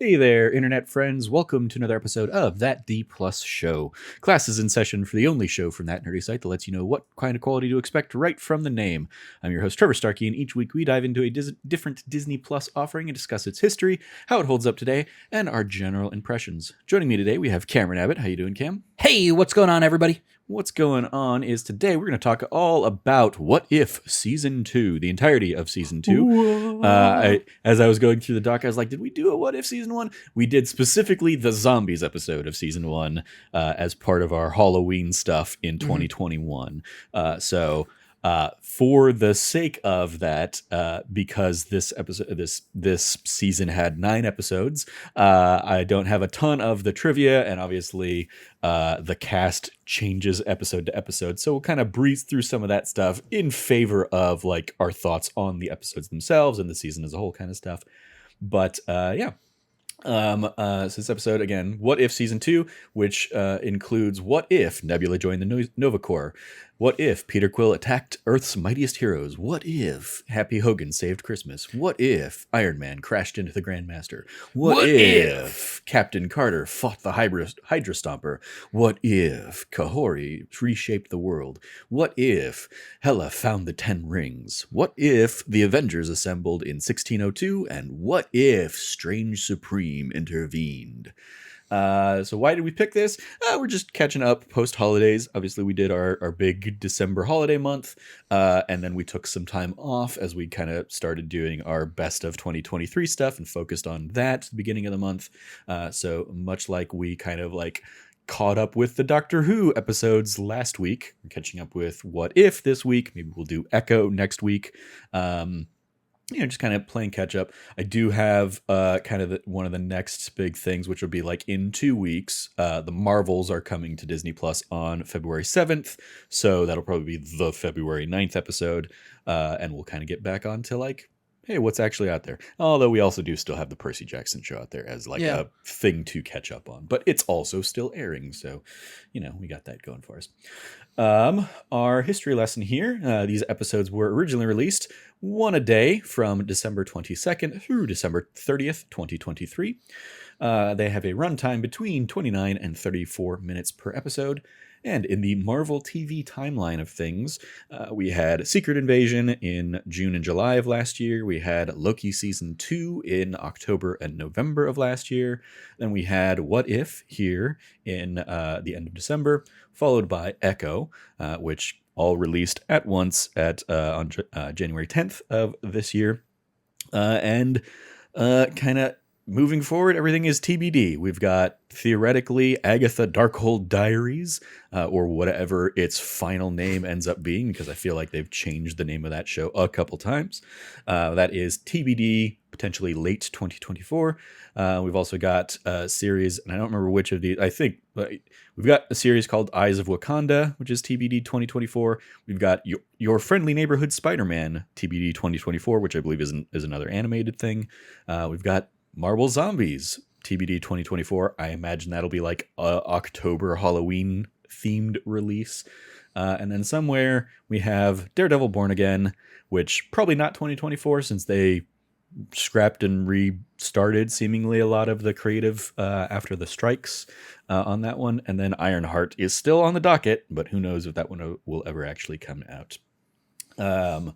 Hey there, internet friends. Welcome to another episode of That D Plus Show. Class is in session for the only show from that nerdy site that lets you know what kind of quality to expect right from the name. I'm your host, Trevor Starkey, and each week we dive into a different Disney Plus offering and discuss its history, how it holds up today, and our general impressions. Joining me today, we have Cameron Abbott. How you doing, Cam? Hey, what's going on, everybody? What's going on is today we're going to talk all about What If Season 2, the entirety of Season 2. As I was going through the doc, I was like, did we do a What If Season 1? We did specifically the Zombies episode of Season 1 as part of our Halloween stuff in 2021. For the sake of that, because this season had 9 episodes, I don't have a ton of the trivia, and obviously the cast changes episode to episode, so we'll kind of breeze through some of that stuff in favor of like our thoughts on the episodes themselves and the season as a whole kind of stuff. But so this episode, again, What If Season 2, which includes what if Nebula joined the Nova Corps? What if Peter Quill attacked Earth's mightiest heroes? What if Happy Hogan saved Christmas? What if Iron Man crashed into the Grandmaster? What if Captain Carter fought the Hydra Stomper? What if Kahori reshaped the world? What if Hela found the 10 rings? What if the Avengers assembled in 1602? And what if Strange Supreme intervened? So why did we pick this? We're just catching up post-holidays. Obviously, we did our big December holiday month, and then we took some time off as we kind of started doing our best of 2023 stuff and focused on that at the beginning of the month. So much like we kind of like caught up with the Doctor Who episodes last week, we're catching up with What If this week. Maybe we'll do Echo next week. Just kind of playing catch up. I do have kind of one of the next big things, which will be like in 2 weeks. The Marvels are coming to Disney Plus on February 7th. So that'll probably be the February 9th episode. And we'll kind of get back on to like, hey, what's actually out there? Although we also do still have the Percy Jackson show out there as like a thing to catch up on. But it's also still airing. So, we got that going for us. Our history lesson here. These episodes were originally released one a day from December 22nd through December 30th, 2023. They have a runtime between 29 and 34 minutes per episode. And in the Marvel TV timeline of things, we had Secret Invasion in June and July of last year. We had Loki Season 2 in October and November of last year. Then we had What If here in the end of December, followed by Echo, which all released at once on January 10th of this year. And kind of moving forward, everything is TBD. We've got, theoretically, Agatha Darkhold Diaries, or whatever its final name ends up being, because I feel like they've changed the name of that show a couple times. That is TBD, potentially late 2024. We've also got a series, and I don't remember which of these. I think we've got a series called Eyes of Wakanda, which is TBD 2024. We've got Your Friendly Neighborhood Spider-Man, TBD 2024, which I believe is another animated thing. We've got Marvel Zombies, TBD 2024. I imagine that'll be like a October Halloween themed release. And then somewhere we have Daredevil Born Again, which probably not 2024 since they scrapped and restarted seemingly a lot of the creative after the strikes on that one. And then Ironheart is still on the docket, but who knows if that one will ever actually come out. The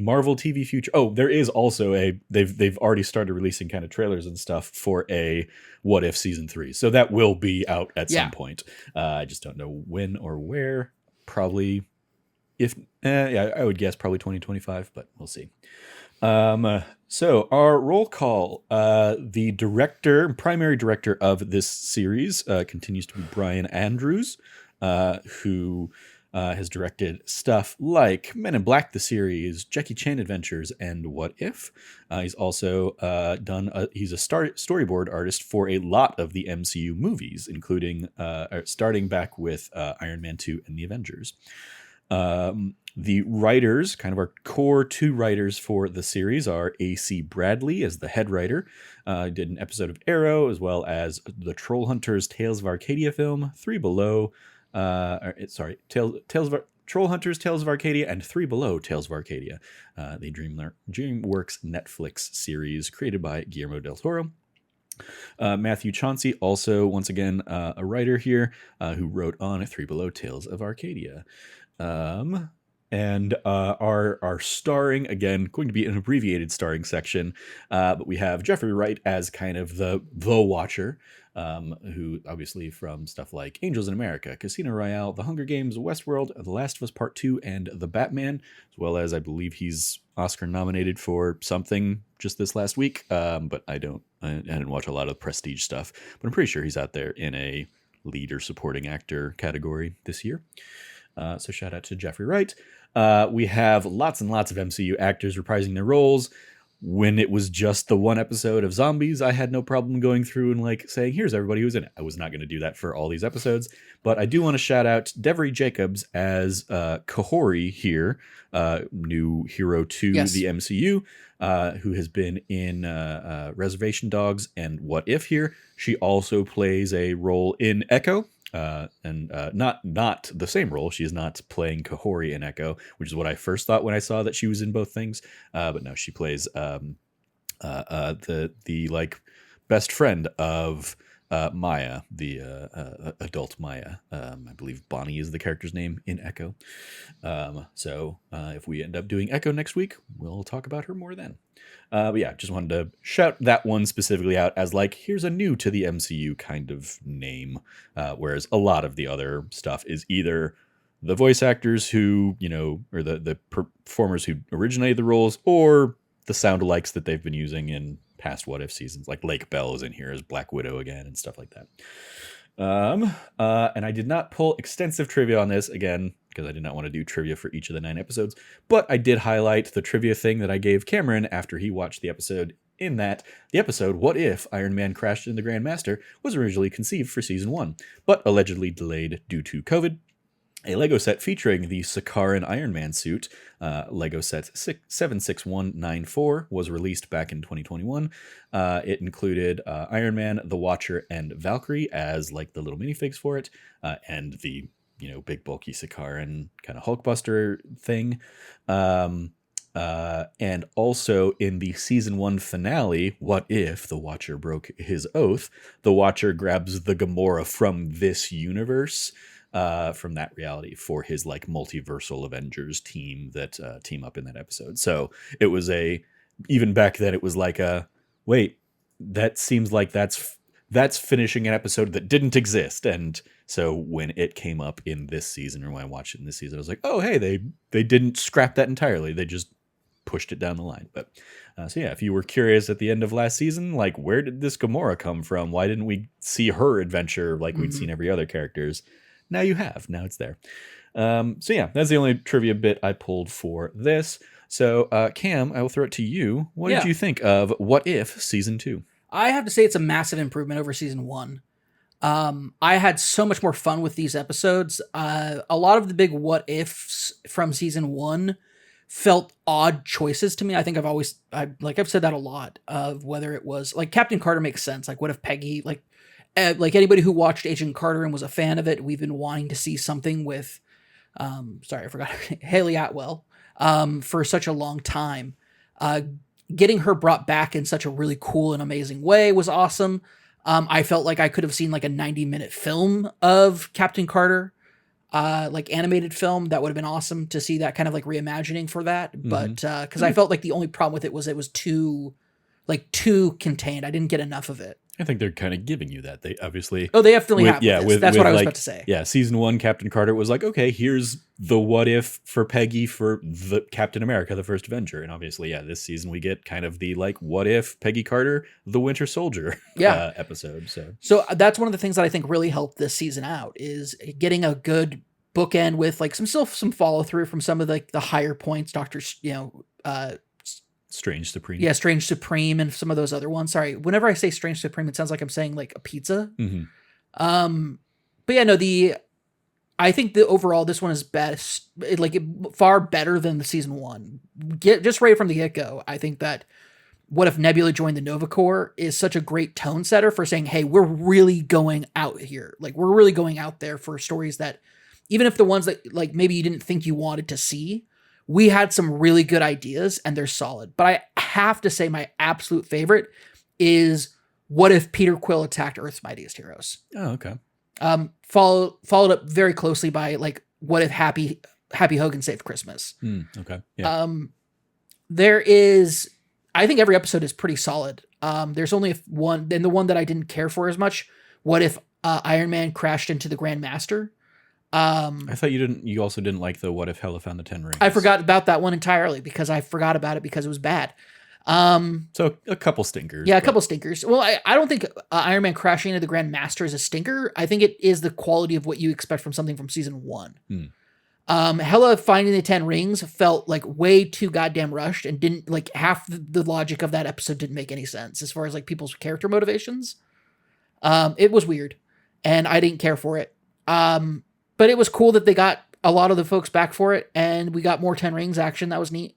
Marvel TV future. Oh, there is also they've already started releasing kind of trailers and stuff for a What If Season 3. So that will be out at some point. I just don't know when or where. Probably I would guess probably 2025, but we'll see. So our roll call, the primary director of this series continues to be Brian Andrews, who has directed stuff like Men in Black, the series, Jackie Chan Adventures, and What If. He's also he's a storyboard artist for a lot of the MCU movies, including starting back with Iron Man 2 and the Avengers. The writers, kind of our core 2 writers for the series, are A.C. Bradley as the head writer. Did an episode of Arrow, as well as the Trollhunters Tales of Arcadia film, Tales of Troll Hunters Tales of Arcadia, and Three Below Tales of Arcadia, the DreamWorks Netflix series created by Guillermo del Toro. Matthew Chauncey, also once again a writer here, who wrote on Three Below Tales of Arcadia. And our starring, again, going to be an abbreviated starring section, but we have Jeffrey Wright as kind of the Watcher, who obviously from stuff like Angels in America, Casino Royale, The Hunger Games, Westworld, The Last of Us Part 2, and The Batman, as well as I believe he's Oscar nominated for something just this last week, but I didn't watch a lot of prestige stuff, but I'm pretty sure he's out there in a lead or supporting actor category this year. So shout out to Jeffrey Wright. We have lots and lots of MCU actors reprising their roles. When it was just the one episode of Zombies, I had no problem going through and like saying, here's everybody who's in it. I was not going to do that for all these episodes, but I do want to shout out Devery Jacobs as Kahori here, new hero to the MCU, who has been in Reservation Dogs and What If here. She also plays a role in Echo. And not the same role. She is not playing Kahori in Echo, which is what I first thought when I saw that she was in both things. But no, she plays the like best friend of Maya, the adult Maya. I believe Bonnie is the character's name in Echo. So if we end up doing Echo next week, we'll talk about her more then. But yeah, just wanted to shout that one specifically out as like, here's a new to the MCU kind of name. Whereas a lot of the other stuff is either the voice actors who, or the performers who originated the roles, or the sound alikes that they've been using in past What If seasons. Like Lake Bell is in here as Black Widow again and stuff like that. And I did not pull extensive trivia on this, again, because I did not want to do trivia for each of the 9 episodes, but I did highlight the trivia thing that I gave Cameron after he watched the episode, in that the episode What If Iron Man Crashed into the Grandmaster was originally conceived for season 1, but allegedly delayed due to COVID. A Lego set featuring the Sakaran Iron Man suit, Lego set 76194, was released back in 2021. It included Iron Man, the Watcher, and Valkyrie as like the little minifigs for it, and the big bulky Sakaran kind of Hulkbuster thing. And also in the season 1 finale, What If the Watcher broke his oath, the Watcher grabs the Gamora from this universe, from that reality, for his like multiversal Avengers team that team up in that episode. So it was even back then it was like wait, that seems like that's finishing an episode that didn't exist. And so when it came up in this season, or when I watched it in this season, I was like, oh hey, they didn't scrap that entirely, they just pushed it down the line. But so yeah, if you were curious at the end of last season, like, where did this Gamora come from? Why didn't we see her adventure like we'd seen every other character's? Now you have. Now it's there. So yeah, that's the only trivia bit I pulled for this. So Cam, I will throw it to you. What did you think of What If Season 2? I have to say it's a massive improvement over Season 1. I had so much more fun with these episodes. A lot of the big what ifs from Season 1 felt odd choices to me. I think I've said that a lot, of whether it was like Captain Carter makes sense. Like, what if Peggy, like anybody who watched Agent Carter and was a fan of it, we've been wanting to see something with, sorry, I forgot, Haley Atwell, for such a long time. Getting her brought back in such a really cool and amazing way was awesome. I felt like I could have seen like a 90-minute film of Captain Carter, like animated film. That would have been awesome to see that kind of like reimagining for that. But, cause I felt like the only problem with it was too contained. I didn't get enough of it. I think they're kind of giving you that. They obviously... Oh, they definitely have. Yeah, that's what I was about to say. Yeah, Season 1, Captain Carter was like, okay, here's the what if for Peggy for the Captain America, the First Avenger. And obviously, yeah, this season we get kind of the like, what if Peggy Carter, the Winter Soldier episode. So that's one of the things that I think really helped this season out, is getting a good bookend with like some follow through from some of the higher points. Strange Supreme. Yeah, Strange Supreme and some of those other ones. Sorry, whenever I say Strange Supreme, it sounds like I'm saying like a pizza. Mm-hmm. But yeah, I think the overall this one is best, far better than the season 1. Just right from the get-go, I think that What If Nebula Joined the Nova Corps is such a great tone setter for saying, hey, we're really going out here. Like, we're really going out there for stories that even if the ones that like maybe you didn't think you wanted to see, we had some really good ideas and they're solid. But I have to say my absolute favorite is what if Peter Quill attacked Earth's Mightiest Heroes. Oh, okay. Followed up very closely by like what if Happy Hogan Saved Christmas. Okay. Yeah. There is, I think every episode is pretty solid. There's only one, and the one that I didn't care for as much. What if Iron Man crashed into the Grand Master? I thought you didn't. You also didn't like the what if Hela found the 10 rings. I forgot about that one entirely because I forgot about it because it was bad. So a couple stinkers. Yeah, a couple stinkers. Well, I don't think Iron Man crashing into the Grand Master is a stinker. I think it is the quality of what you expect from something from season 1. Hela finding the 10 rings felt like way too goddamn rushed and didn't like half the logic of that episode didn't make any sense as far as like people's character motivations. It was weird and I didn't care for it. But it was cool that they got a lot of the folks back for it and we got more 10 rings action. That was neat.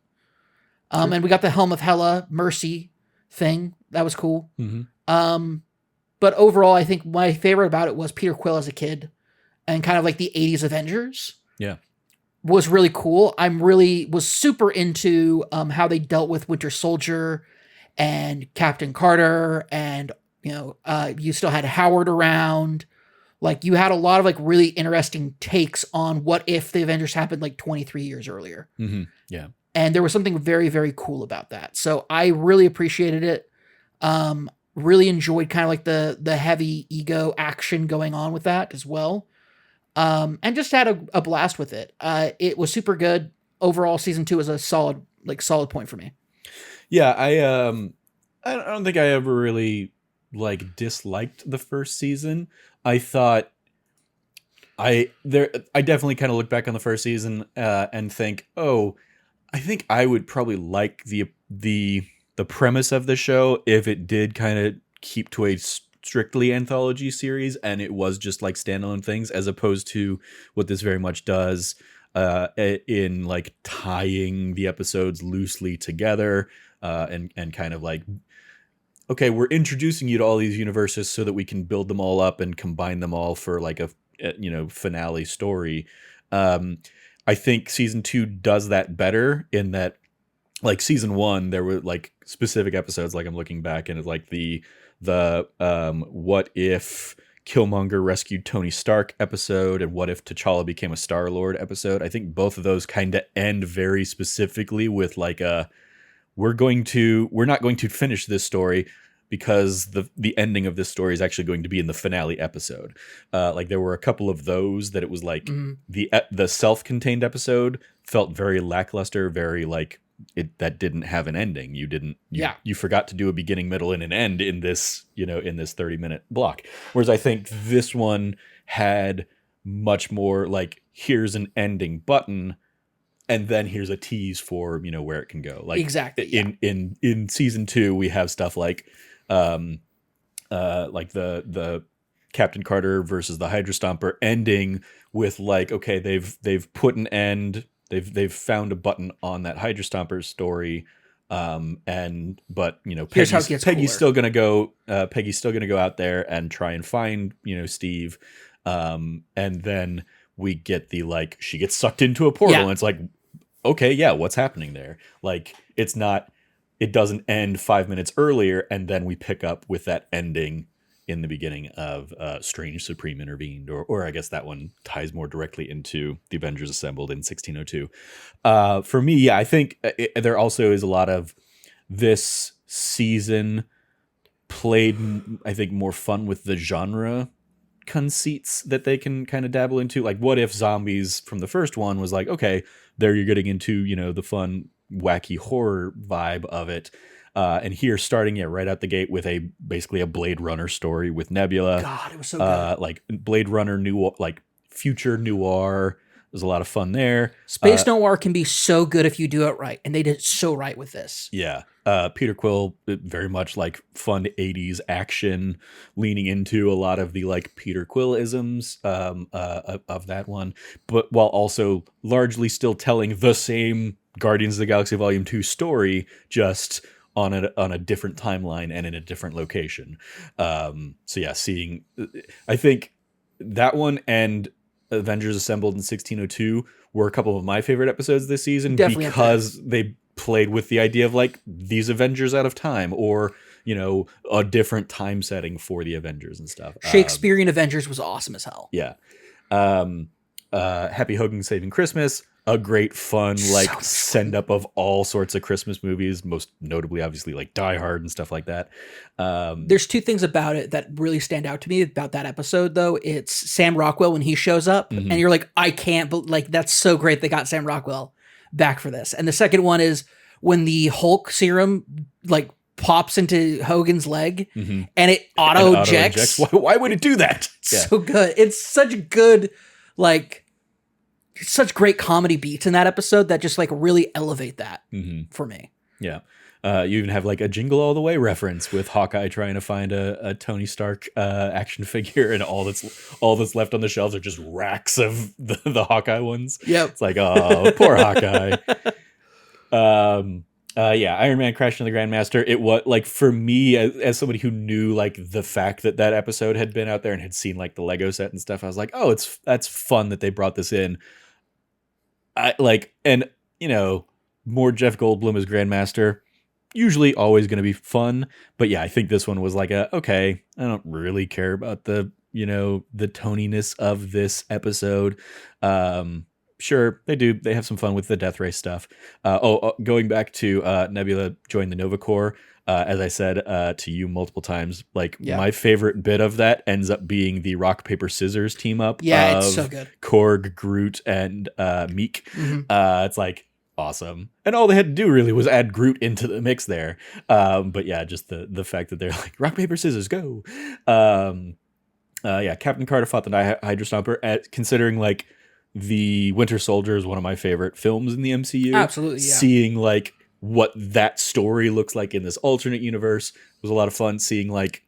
And we got the Helm of Hela Mercy thing. That was cool. But overall, I think my favorite about it was Peter Quill as a kid and kind of like the 80s Avengers. Yeah. Was really cool. Was super into how they dealt with Winter Soldier and Captain Carter and, you still had Howard around. Like you had a lot of like really interesting takes on what if the Avengers happened like 23 years earlier. Yeah. And there was something very, very cool about that. So I really appreciated it. Really enjoyed kind of like the heavy ego action going on with that as well. And just had a blast with it. It was super good. Overall, season 2 is a solid point for me. Yeah, I don't think I ever really like disliked the first season. I thought I definitely kind of look back on the first season and think, oh, I think I would probably like the premise of the show if it did kind of keep to a strictly anthology series and it was just like standalone things as opposed to what this very much does in like tying the episodes loosely together and kind of like, okay, we're introducing you to all these universes so that we can build them all up and combine them all for like a finale story. I think season 2 does that better in that like season 1 there were like specific episodes, like I'm looking back and it's like the what if Killmonger rescued Tony Stark episode and what if T'Challa became a Star-Lord episode. I think both of those kind of end very specifically with like we're not going to finish this story because the ending of this story is actually going to be in the finale episode. Like there were a couple of those that it was like the self-contained episode felt very lackluster, very like that didn't have an ending. You forgot to do a beginning, middle, and an end in this 30-minute block. Whereas I think this one had much more like here's an ending button and then here's a tease for where it can go. Like exactly. Yeah. In season 2 we have stuff like the Captain Carter versus the Hydra Stomper ending with like, okay, they've put an end, they've found a button on that Hydra Stomper story, but Peggy's still gonna go out there and try and find Steve, and then we get the like she gets sucked into a portal and it's like, okay, yeah, what's happening there? Like it doesn't end 5 minutes earlier, and then we pick up with that ending in the beginning of Strange Supreme Intervened, or I guess that one ties more directly into the Avengers Assembled in 1602. For me, yeah, I think there also is a lot of this season played, I think, more fun with the genre conceits that they can kind of dabble into. Like, what if zombies from the first one was like, okay, there you're getting into, the fun, wacky horror vibe of it. And here, starting right out the gate with basically a Blade Runner story with Nebula. God, it was so good. Like Blade Runner future noir. There's a lot of fun there. Space noir can be so good if you do it right, and they did it so right with this. Yeah. Peter Quill, very much like fun 80s action, leaning into a lot of the like Peter Quill-isms of that one, but while also largely still telling the same Guardians of the Galaxy Volume 2 story, just on a different timeline and in a different location. So yeah, I think that one and Avengers Assembled in 1602 were a couple of my favorite episodes this season, Definitely because they played with the idea of like these Avengers out of time, or a different time setting for the Avengers and stuff. Shakespearean Avengers was awesome as hell. Yeah. Happy Hogan Saving Christmas, a great fun like send up of all sorts of Christmas movies, most notably obviously like Die Hard and stuff like that. There's two things about it that really stand out to me about that episode, though. It's Sam Rockwell when he shows up, and you're like, I can't, but like that's so great they got Sam Rockwell back for this. And the second one is when the Hulk serum like pops into Hogan's leg and it auto ejects. Why would it do that? So good. It's such good, like, such great comedy beats in that episode that just like really elevate that for me. Yeah. You even have like a Jingle All the Way reference with Hawkeye trying to find a Tony Stark action figure, and all that's left on the shelves are just racks of the Hawkeye ones. Yep. It's like, oh, poor Hawkeye. Iron Man Crash into the Grandmaster. It was like, for me, as somebody who knew like the fact that episode had been out there and had seen like the Lego set and stuff, I was like, oh, that's fun that they brought this in. More Jeff Goldblum as Grandmaster, usually always going to be fun. But yeah, I think this one was like okay, I don't really care about the toniness of this episode. Sure, they have some fun with the Death Race stuff. Going back to Nebula joined the Nova Corps, as I said to you multiple times, my favorite bit of that ends up being the rock, paper, scissors team up. Yeah, it's so good. Korg, Groot, and Meek. It's like awesome, and all they had to do really was add Groot into the mix there. But yeah, just the fact that they're like rock, paper, scissors, go. Captain Carter fought the Hydra Stomper. Considering like the Winter Soldier is one of my favorite films in the MCU. Absolutely, yeah. Seeing like what that story looks like in this alternate universe was a lot of fun. Seeing like,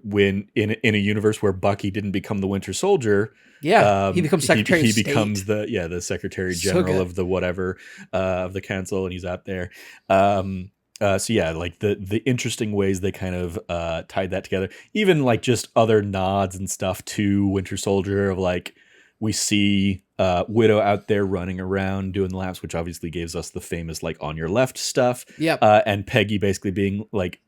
when in a universe where Bucky didn't become the Winter Soldier, he becomes Secretary he of State. becomes the Secretary General of the whatever of the council, and he's out there. Like the interesting ways they kind of tied that together. Even like just other nods and stuff to Winter Soldier of like, we see Widow out there running around doing the laps, which obviously gives us the famous like on your left stuff. Yep. And Peggy basically being like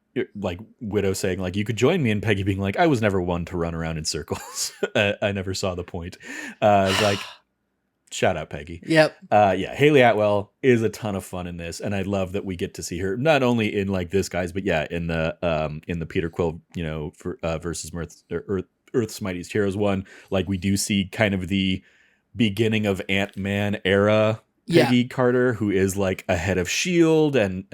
Widow saying like, you could join me, and Peggy being like, I was never one to run around in circles. I never saw the point. Like, shout out Peggy. Yep. Haley Atwell is a ton of fun in this, and I love that we get to see her not only in like this guys, but in the Peter Quill, versus Earth's Mightiest Heroes one. Like, we do see kind of the beginning of Ant-Man era Peggy Carter, who is like ahead of S.H.I.E.L.D. and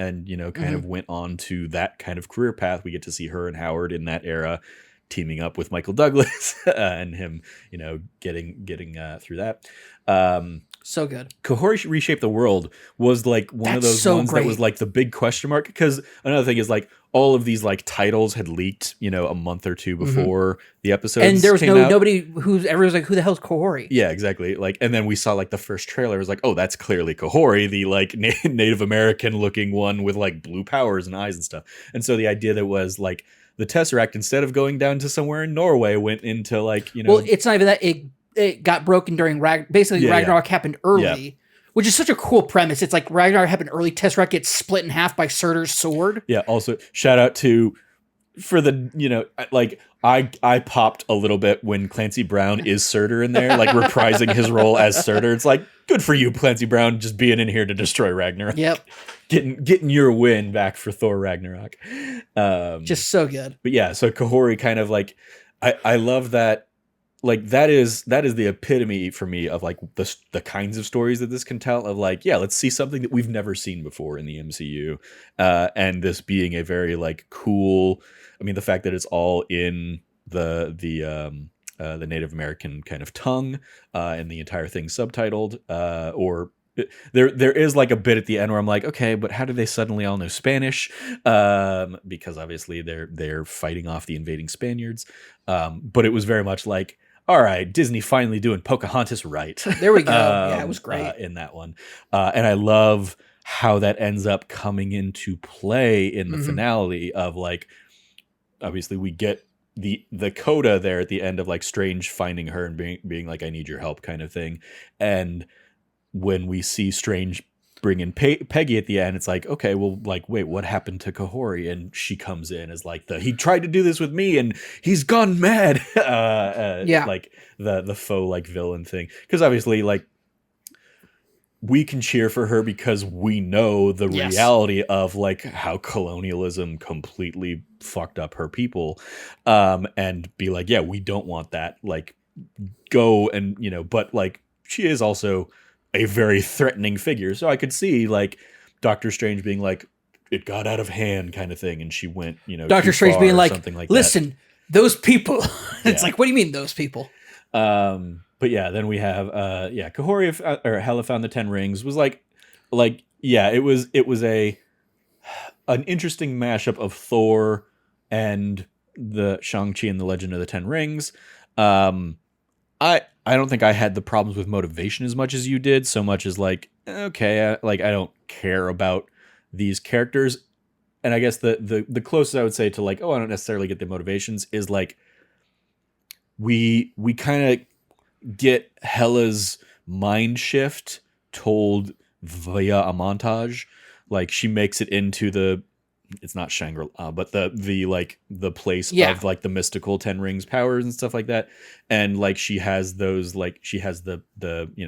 kind of went on to that kind of career path. We get to see her and Howard in that era teaming up with Michael Douglas and him, getting through that. So good. Kahori Reshape the World was like one of those ones that was like the big question mark, because another thing is like all of these like titles had leaked, a month or two before the episode, and there was nobody everyone's like, who the hell's Kahori? Yeah, exactly. Like, and then we saw like the first trailer, it was like, oh, that's clearly Kahori, the like Native American looking one with like blue powers and eyes and stuff. And so the idea that was like the Tesseract, instead of going down to somewhere in Norway, went into like, well, it's not even that. It got broken during Ragnarok happened early, which is such a cool premise. It's like Ragnarok happened early, Tesseract gets split in half by Surtur's sword. Yeah, also shout out for the, like I popped a little bit when Clancy Brown is Surtur in there, like reprising his role as Surtur. It's like, good for you, Clancy Brown, just being in here to destroy Ragnarok. Yep. Getting your win back for Thor Ragnarok. Just so good. But yeah, so Kahori kind of like, I love that. Like that is the epitome for me of like the kinds of stories that this can tell, of like, let's see something that we've never seen before in the MCU, and this being a very like cool. I mean, the fact that it's all in the Native American kind of tongue, and the entire thing subtitled, or there is like a bit at the end where I'm like, okay, but how do they suddenly all know Spanish? Because obviously they're fighting off the invading Spaniards. But it was very much like, all right, Disney finally doing Pocahontas right. There we go. Yeah, it was great in that one. And I love how that ends up coming into play in the finale of like, obviously we get the coda there at the end of like Strange finding her and being like, I need your help kind of thing. And when we see Strange bring in Peggy at the end, it's like, okay, well, like, wait, what happened to Kahori? And she comes in as like he tried to do this with me and he's gone mad. Like the faux like villain thing. Because obviously like we can cheer for her because we know the reality of like how colonialism completely fucked up her people, and be like, yeah, we don't want that. Like, go and but like she is also a very threatening figure, so I could see like Doctor Strange being like, it got out of hand kind of thing, and she went Doctor Strange being like, something like listen, those people. It's like, what do you mean those people? But yeah, then we have Kahori or Hela found the 10 rings was like yeah, it was an interesting mashup of Thor and the Shang-Chi and the Legend of the Ten Rings. I don't think I had the problems with motivation as much as you did, so much as like, okay, I don't care about these characters. And I guess the closest I would say to like, oh, I don't necessarily get the motivations is like we kind of get Hela's mind shift told via a montage. Like she makes it into it's not Shangri-La, but the place of like the mystical 10 rings powers and stuff like that. And like she has those, like she has the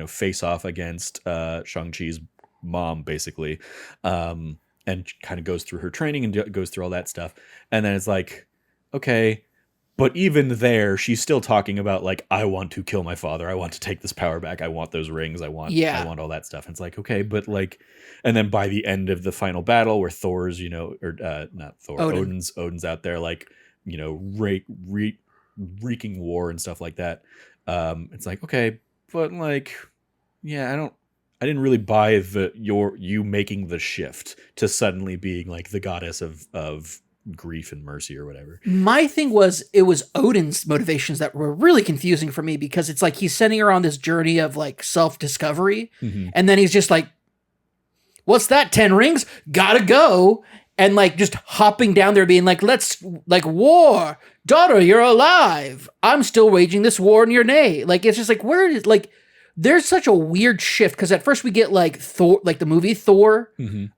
face off against Shang-Chi's mom basically, and kind of goes through her training and goes through all that stuff. And then it's like, okay, but even there, she's still talking about like, I want to kill my father. I want to take this power back. I want those rings. I want all that stuff. And it's like, okay, but like, and then by the end of the final battle where Thor's, not Thor, Odin's out there, like, wreaking war and stuff like that. It's like, okay, but like, yeah, I didn't really buy you making the shift to suddenly being like the goddess of grief and mercy or whatever. My thing was, it was Odin's motivations that were really confusing for me, because it's like he's sending her on this journey of like self-discovery, and then he's just like, what's that, 10 rings? Gotta go. And like just hopping down there being like, let's like war. Daughter, you're alive. I'm still waging this war in your name. Like, it's just like, where is like, there's such a weird shift, because at first we get like Thor, like the movie Thor,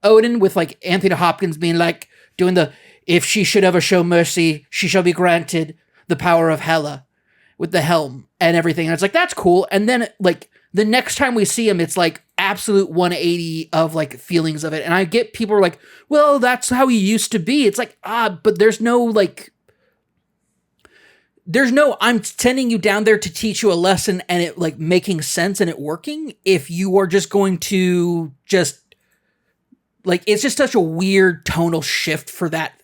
Odin with like Anthony Hopkins being like doing the, if she should ever show mercy, she shall be granted the power of Hela with the helm and everything. And it's like, that's cool. And then like the next time we see him, it's like absolute 180 of like feelings of it. And I get people are like, well, that's how he used to be. It's like, but there's no I'm sending you down there to teach you a lesson and it like making sense and it working. If you are just going to just like, it's just such a weird tonal shift for that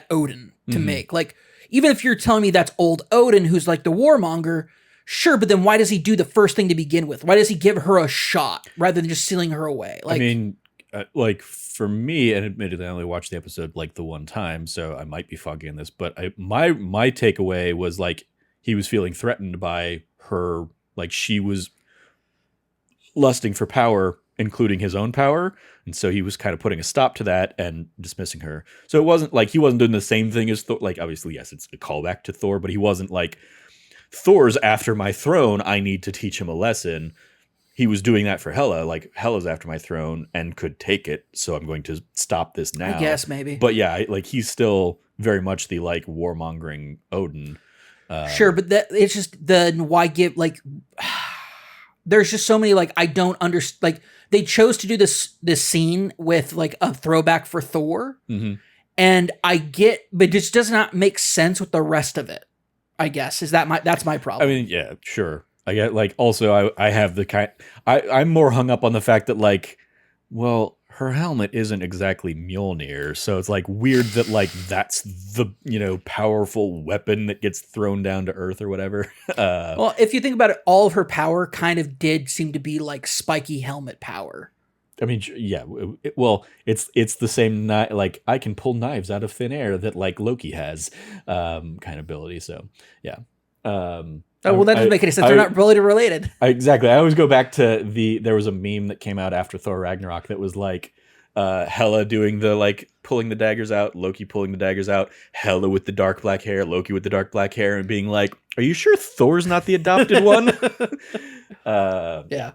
Odin to make. Like, even if you're telling me that's old Odin, who's like the warmonger, sure, but then why does he do the first thing to begin with? Why does he give her a shot rather than just sealing her away? Like, I mean, like for me, and admittedly, I only watched the episode like the one time, so I might be foggy on this, but my takeaway was like he was feeling threatened by her, like she was lusting for power, including his own power. And so he was kind of putting a stop to that and dismissing her. So it wasn't like he wasn't doing the same thing as Thor. Like, obviously, yes, it's a callback to Thor, but he wasn't like, Thor's after my throne, I need to teach him a lesson. He was doing that for Hela. Like, Hela's after my throne and could take it, so I'm going to stop this now. I guess, maybe. But yeah, like, he's still very much the, like, warmongering Odin. Sure, but it's just, then why give, like... There's just so many, like, I don't understand, like, they chose to do this scene with like a throwback for Thor, and I get, but it just does not make sense with the rest of it. I guess that's my problem. I mean, yeah, sure. I get like, also I have the kind, I'm more hung up on the fact that like, well, her helmet isn't exactly Mjolnir, so it's like weird that like that's the powerful weapon that gets thrown down to earth or whatever. Well, if you think about it, all of her power kind of did seem to be like spiky helmet power. I mean, yeah. Well, it's the same like I can pull knives out of thin air that like Loki has, kind of ability. So yeah. Oh, well, that doesn't make any sense. They're not really related. Exactly. I always go back to there was a meme that came out after Thor Ragnarok that was like, Hela doing the like pulling the daggers out, Loki pulling the daggers out, Hela with the dark black hair, Loki with the dark black hair, and being like, "Are you sure Thor's not the adopted one?" Yeah.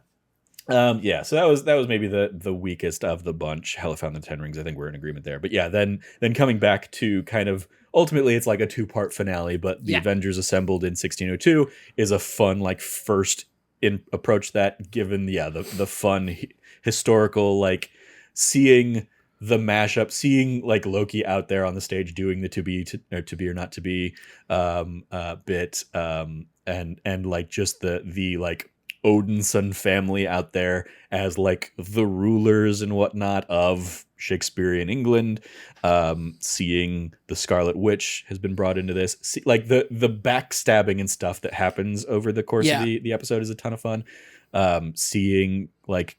Yeah, so that was maybe the weakest of the bunch. Hela found the Ten Rings. I think we're in agreement there. But yeah, then coming back to kind of ultimately it's like a 2-part finale. But the Avengers assembled in 1602 is a fun like first in approach that given the fun historical like seeing the mashup, seeing like Loki out there on the stage doing the to be or not to be bit and like just the like Odinson family out there as like the rulers and whatnot of Shakespearean England. Seeing the Scarlet Witch has been brought into this. Like the backstabbing and stuff that happens over the course of the episode is a ton of fun. Seeing like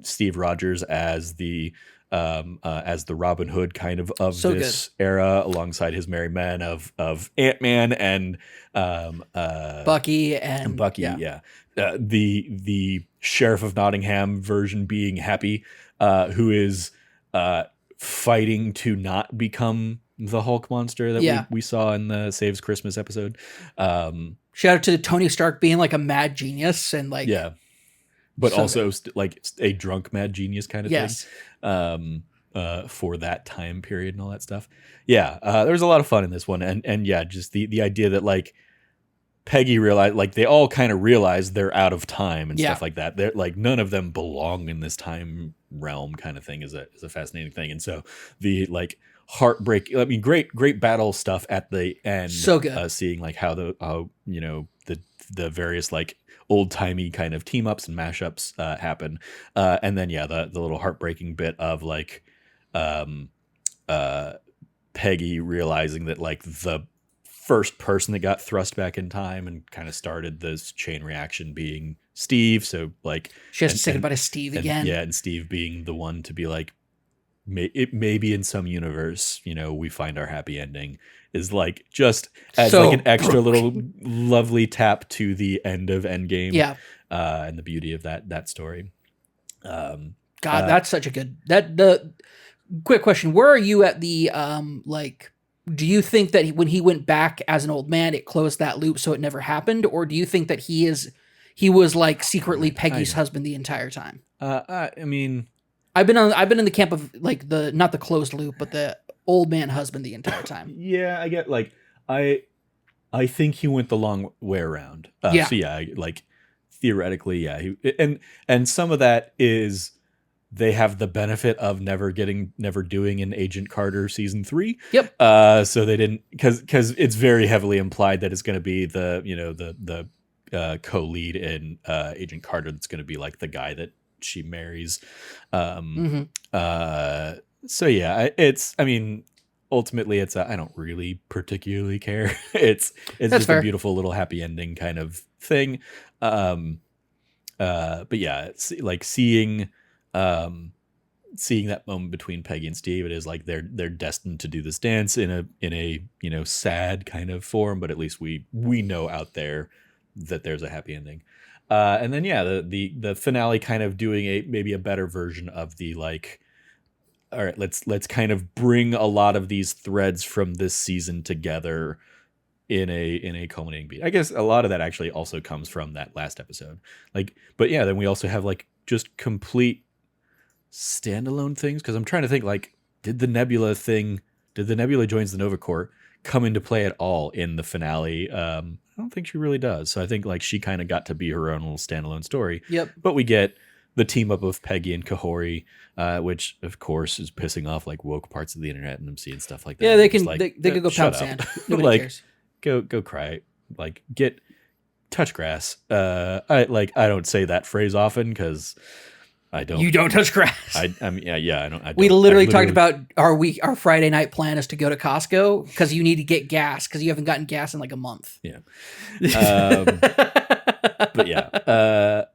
Steve Rogers as the Robin Hood kind of so this era, alongside his merry men of Ant-Man and Bucky and Bucky, the Sheriff of Nottingham version being Happy, who is fighting to not become the Hulk monster that we saw in the Saves Christmas episode. Shout out to Tony Stark being like a mad genius and like but so also like a drunk mad genius kind of thing. For that time period and all that stuff. There's a lot of fun in this one, and just the idea that like Peggy realized, like they all kind of realize they're out of time and stuff like that. They're like none of them belong in this time realm kind of thing is a fascinating thing. And so the like heartbreak, I mean, great battle stuff at the end. So good. Seeing like how the various like old timey kind of team ups and mashups happen. And then the little heartbreaking bit of like Peggy realizing that like the first person that got thrust back in time and kind of started this chain reaction being Steve. So like she has to say goodbye to Steve again. And Steve being the one to be like, maybe in some universe, we find our happy ending is like just as like an extra little lovely tap to the end of Endgame. And the beauty of that story. God, that's such a good the quick question. Where are you at the like? Do you think that when he went back as an old man, it closed that loop so it never happened? Or do you think that he was like secretly Peggy's husband the entire time? I mean, I've been in the camp of like not the closed loop, but the old man husband the entire time. I get like, I think he went the long way around. So like theoretically, and some of that is, they have the benefit of never doing an Agent Carter season 3. So they didn't, because it's very heavily implied that it's going to be the co-lead in Agent Carter that's going to be like the guy that she marries. It's, I mean, ultimately it's I don't really particularly care. It's just fair. A beautiful little happy ending kind of thing. But it's like seeing that moment between Peggy and Steve, it is like they're destined to do this dance in a sad kind of form, but at least we know out there that there's a happy ending. And then the finale kind of doing maybe a better version of the like, all right, let's kind of bring a lot of these threads from this season together in a culminating beat. I guess a lot of that actually also comes from that last episode. Like, but then we also have like just complete standalone things, because I'm trying to think, like, did the Nebula joins the Nova Corps come into play at all in the finale? I don't think she really does. So I think like she kind of got to be her own little standalone story. But we get the team up of Peggy and Kahori, which of course is pissing off like woke parts of the internet, and I'm seeing stuff like that. They can they could go pound sand. Nobody like, cares. Go cry. Like, touch grass. I don't say that phrase often because I don't. You don't touch grass. I mean, I don't. We literally talked about our Friday night plan is to go to Costco because you need to get gas because you haven't gotten gas in like a month. But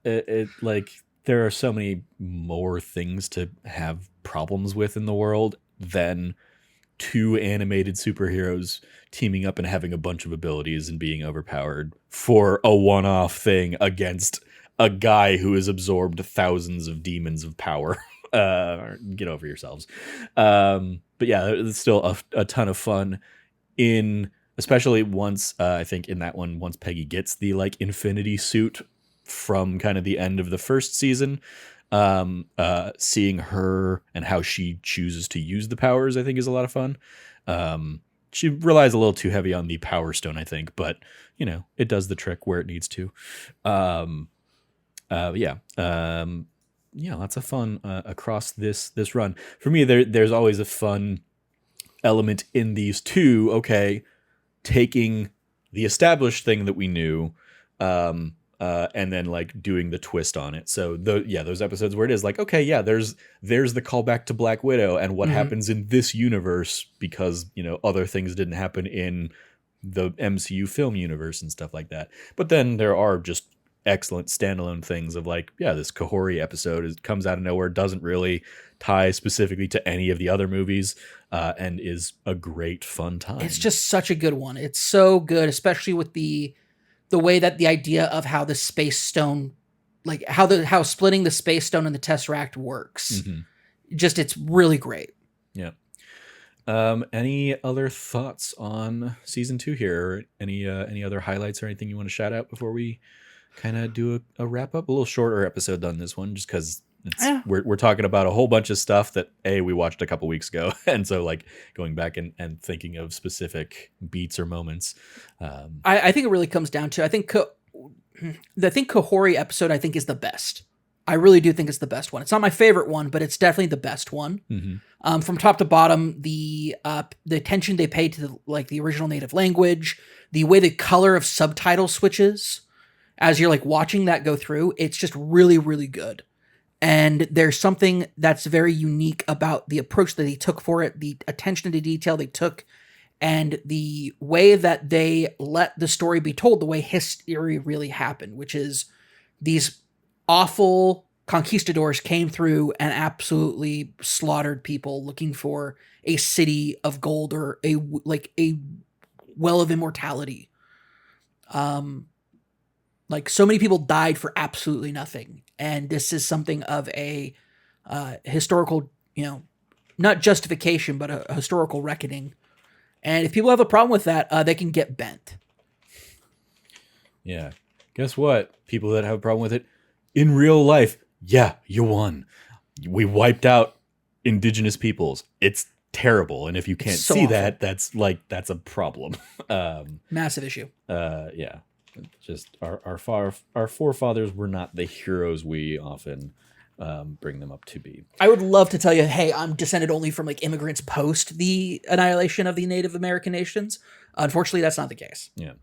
it like there are so many more things to have problems with in the world than two animated superheroes teaming up and having a bunch of abilities and being overpowered for a one-off thing against a guy who has absorbed thousands of demons of power. Get over yourselves. But yeah, it's still a ton of fun especially once I think in that one, once Peggy gets the like infinity suit from kind of the end of the first season, seeing her and how she chooses to use the powers, I think is a lot of fun. She relies a little too heavy on the power stone, I think, but it does the trick where it needs to. Yeah. Lots of fun across this run. For me, there's always a fun element in these two. Okay, taking the established thing that we knew, and then like doing the twist on it. So those episodes where it is like, okay, yeah, there's the callback to Black Widow and what happens in this universe because other things didn't happen in the MCU film universe and stuff like that. But then there are just excellent standalone things of like, yeah, this Kahori episode comes out of nowhere, doesn't really tie specifically to any of the other movies, and is a great fun time. It's just such a good one. It's so good, especially with the way that the idea of how the space stone, like how splitting the space stone and the Tesseract works. Just, it's really great. Yeah. Any other thoughts on season 2 here? Any other highlights or anything you want to shout out before we kind of do a wrap up? A little shorter episode on this one, just because we're talking about a whole bunch of stuff that we watched a couple weeks ago, and so like going back and thinking of specific beats or moments. I think it really comes down to, I think Kahori episode I think is the best. I really do think it's the best one. It's not my favorite one, but it's definitely the best one. From top to bottom, the attention they pay to the original native language, the way the color of subtitles switches as you're like watching that go through, it's just really, really good. And there's something that's very unique about the approach that they took for it, the attention to detail they took, and the way that they let the story be told, the way history really happened, which is these awful conquistadors came through and absolutely slaughtered people looking for a city of gold or a well of immortality. Like, so many people died for absolutely nothing. And this is something of a historical, not justification, but a historical reckoning. And if people have a problem with that, they can get bent. Yeah. Guess what? People that have a problem with it in real life, yeah, you won. We wiped out indigenous peoples. It's terrible. And if you can't see that, that's a problem. Massive issue. Yeah. Just our forefathers were not the heroes we often bring them up to be. I would love to tell you, hey, I'm descended only from like immigrants post the annihilation of the Native American nations. Unfortunately, that's not the case. Yeah.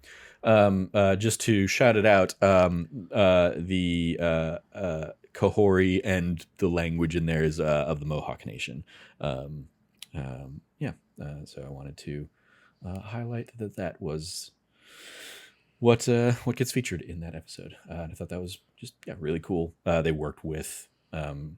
Just to shout it out, the Kahori and the language in there is of the Mohawk Nation. Yeah. So I wanted to highlight that was what gets featured in that episode. And I thought that was just really cool. They worked with the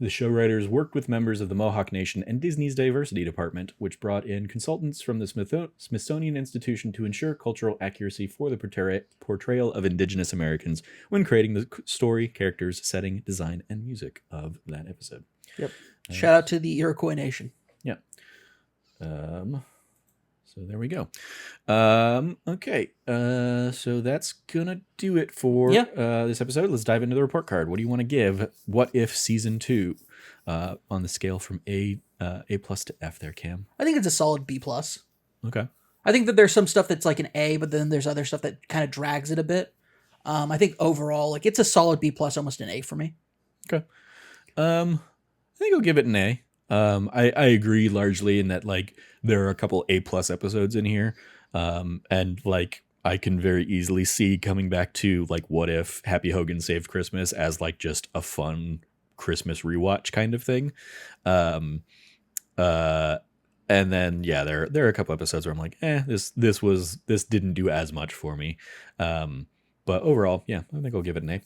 show writers worked with members of the Mohawk Nation and Disney's diversity department, which brought in consultants from the Smithsonian Institution to ensure cultural accuracy for the portrayal of Indigenous Americans when creating the story, characters, setting, design, and music of that episode. Yep. Shout out to the Iroquois Nation. Yeah. So there we go. Okay. So that's gonna do it for this episode. Let's dive into the report card. What do you want to give What If Season 2 on the scale from A plus to F there, Cam? I think it's a solid B plus. Okay. I think that there's some stuff that's like an A, but then there's other stuff that kind of drags it a bit. I think overall, like, it's a solid B plus, almost an A for me. Okay. I think I'll give it an A. I agree largely in that, like, there are a couple A plus episodes in here. And like, I can very easily see coming back to like, what if Happy Hogan Saved Christmas as like just a fun Christmas rewatch kind of thing. And then, there are a couple episodes where I'm like, this didn't do as much for me. But overall, I think I'll give it an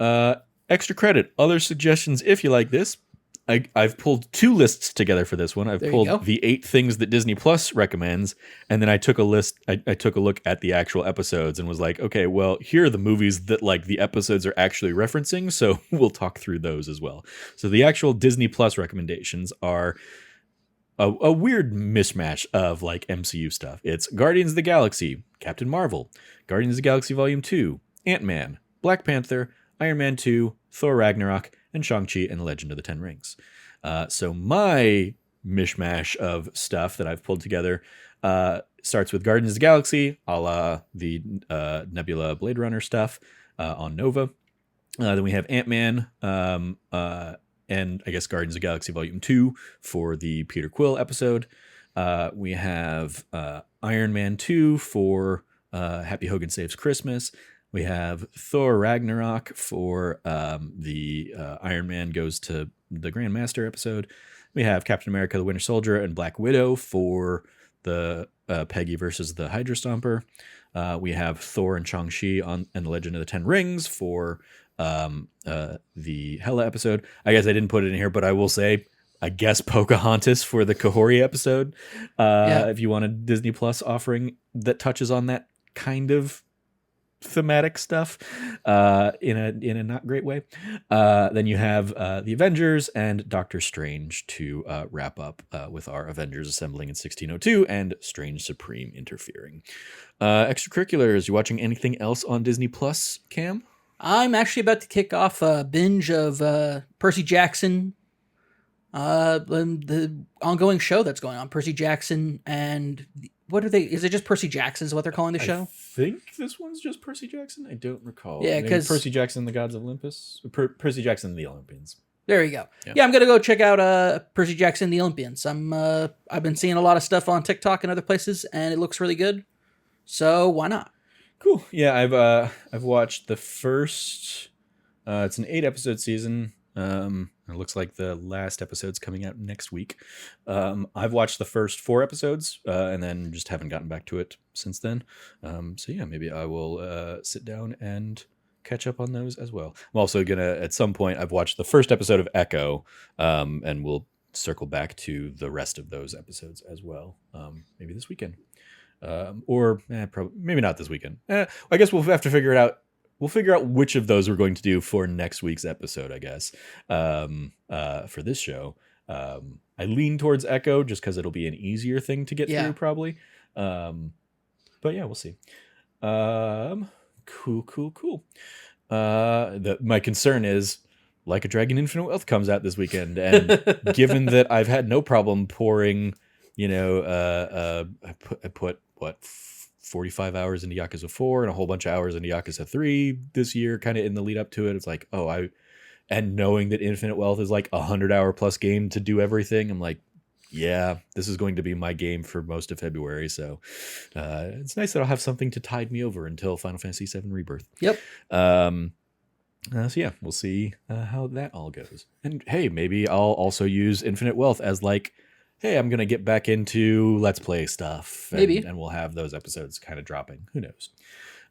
A. Extra credit, other suggestions if you like this. I've pulled 2 lists together for this one. I've There you pulled go. the 8 things that Disney Plus recommends, and then I took a list. I took a look at the actual episodes and was like, okay, well, here are the movies that like the episodes are actually referencing, so we'll talk through those as well. So the actual Disney Plus recommendations are a weird mishmash of like MCU stuff. It's Guardians of the Galaxy, Captain Marvel, Guardians of the Galaxy Volume 2, Ant-Man, Black Panther, Iron Man 2, Thor Ragnarok, and Shang-Chi and the Legend of the Ten Rings. So my mishmash of stuff that I've pulled together starts with Guardians of the Galaxy, a la the Nebula Blade Runner stuff on Nova. Then we have Ant-Man, and I guess Guardians of the Galaxy Volume 2 for the Peter Quill episode. We have Iron Man 2 for Happy Hogan Saves Christmas. We have Thor Ragnarok for the Iron Man Goes to the Grandmaster episode. We have Captain America the Winter Soldier and Black Widow for the Peggy versus the Hydra Stomper. We have Thor and Shang-Chi and the Legend of the Ten Rings for the Hela episode. I guess I didn't put it in here, but I will say, I guess Pocahontas for the Kahori episode. If you want a Disney Plus offering that touches on that kind of thematic stuff in a not great way. Then you have the Avengers and Doctor Strange to wrap up with our Avengers assembling in 1602 and Strange Supreme interfering. Extracurriculars, you watching anything else on Disney Plus, Cam? I'm actually about to kick off a binge of Percy Jackson, the ongoing show that's going on. Percy Jackson and what are they? Is it just Percy Jackson is what they're calling the show? I think this one's just Percy Jackson. I don't recall. Yeah, because Percy Jackson and the Gods of Olympus. Percy Jackson and the Olympians. There you go. Yeah, I'm gonna go check out Percy Jackson and the Olympians. I've been seeing a lot of stuff on TikTok and other places, and it looks really good. So why not? Cool. Yeah, I've watched the first. It's an 8-episode season. It looks like the last episode's coming out next week. I've watched the first 4 episodes, and then just haven't gotten back to it since then. So yeah, maybe I will sit down and catch up on those as well. I'm also gonna, at some point, I've watched the first episode of Echo, and we'll circle back to the rest of those episodes as well. Maybe this weekend. Probably maybe not this weekend. I guess we'll have to figure it out. We'll figure out which of those we're going to do for next week's episode, I guess. For this show, I lean towards Echo just because it'll be an easier thing to get through, probably. But yeah, we'll see. Cool. My concern is, Like a Dragon: Infinite Wealth comes out this weekend, and given that I've had no problem pouring, I put what 45 hours into Yakuza 4 and a whole bunch of hours into Yakuza 3 this year, kind of in the lead up to it. It's like, and knowing that Infinite Wealth is like 100-hour plus game to do everything, I'm like, yeah, this is going to be my game for most of February. So it's nice that I'll have something to tide me over until Final Fantasy VII Rebirth. Yep. So yeah, we'll see how that all goes. And hey, maybe I'll also use Infinite Wealth as like, hey, I'm going to get back into Let's Play stuff. Maybe. And we'll have those episodes kind of dropping. Who knows?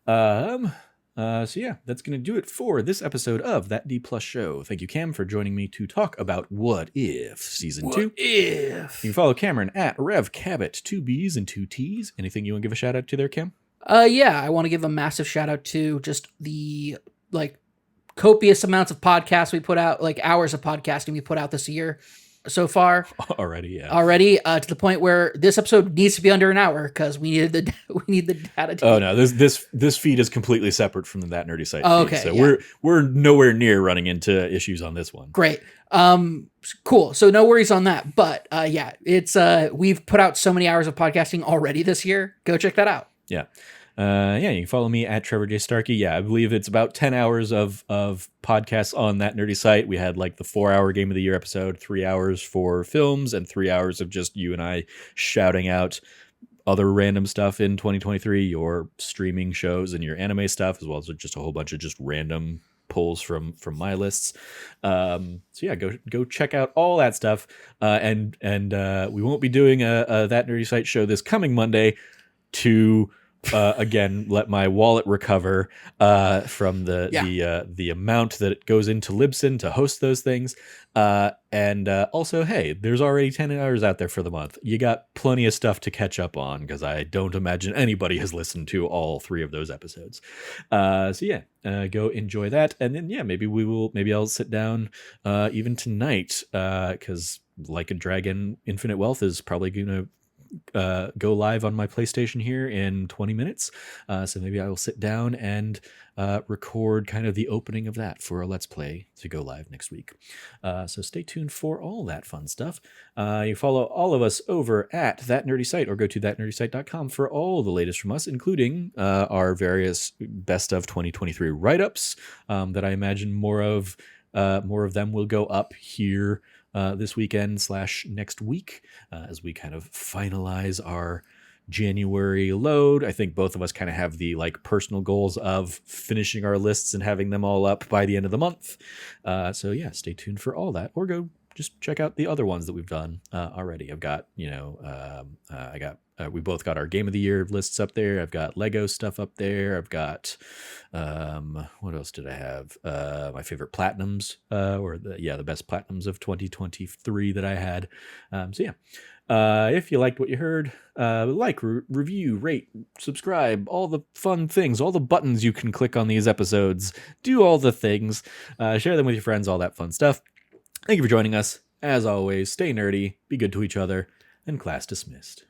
So yeah, that's going to do it for this episode of That D Plus Show. Thank you, Cam, for joining me to talk about What If Season 2. What if? You can follow Cameron at RevCabot, 2 B's and 2 T's. Anything you want to give a shout out to there, Cam? Yeah, I want to give a massive shout out to just the copious amounts of podcasts we put out, like hours of podcasting we put out this year so far. Already, to the point where this episode needs to be under an hour because we need the data. Oh no, this feed is completely separate from the That Nerdy Site feed, okay, so yeah. we're nowhere near running into issues on this one. Great. Cool. So no worries on that. But yeah, it's we've put out so many hours of podcasting already this year. Go check that out. Yeah. You can follow me at Trevor J. Starkey. Yeah, I believe it's about 10 hours of podcasts on That Nerdy Site. We had like the 4-hour Game of the Year episode, 3 hours for films, and 3 hours of just you and I shouting out other random stuff in 2023, your streaming shows and your anime stuff, as well as just a whole bunch of just random pulls from my lists. So yeah, go check out all that stuff. And we won't be doing a That Nerdy Site show this coming Monday to again, let my wallet recover from the amount that it goes into Libsyn to host those things. And also, hey, there's already 10 hours out there for the month. You got plenty of stuff to catch up on, because I don't imagine anybody has listened to all 3 of those episodes. So yeah, go enjoy that. And then, yeah, maybe I'll sit down even tonight, because Like a Dragon Infinite Wealth is probably going to go live on my PlayStation here in 20 minutes. So maybe I will sit down and record kind of the opening of that for a Let's Play to go live next week. So stay tuned for all that fun stuff. You follow all of us over at That Nerdy Site, or go to thatnerdysite.com for all the latest from us, including our various best of 2023 write-ups that I imagine more of them will go up here this weekend / next week as we kind of finalize our January load. I think both of us kind of have the like personal goals of finishing our lists and having them all up by the end of the month. So yeah, stay tuned for all that, or go just check out the other ones that we've done already. I've got, we both got our Game of the Year lists up there. I've got Lego stuff up there. I've got, what else did I have? My favorite platinums, the best platinums of 2023 that I had. So yeah, if you liked what you heard, review, rate, subscribe, all the fun things, all the buttons you can click on these episodes, do all the things, share them with your friends, all that fun stuff. Thank you for joining us. As always, stay nerdy, be good to each other, and class dismissed.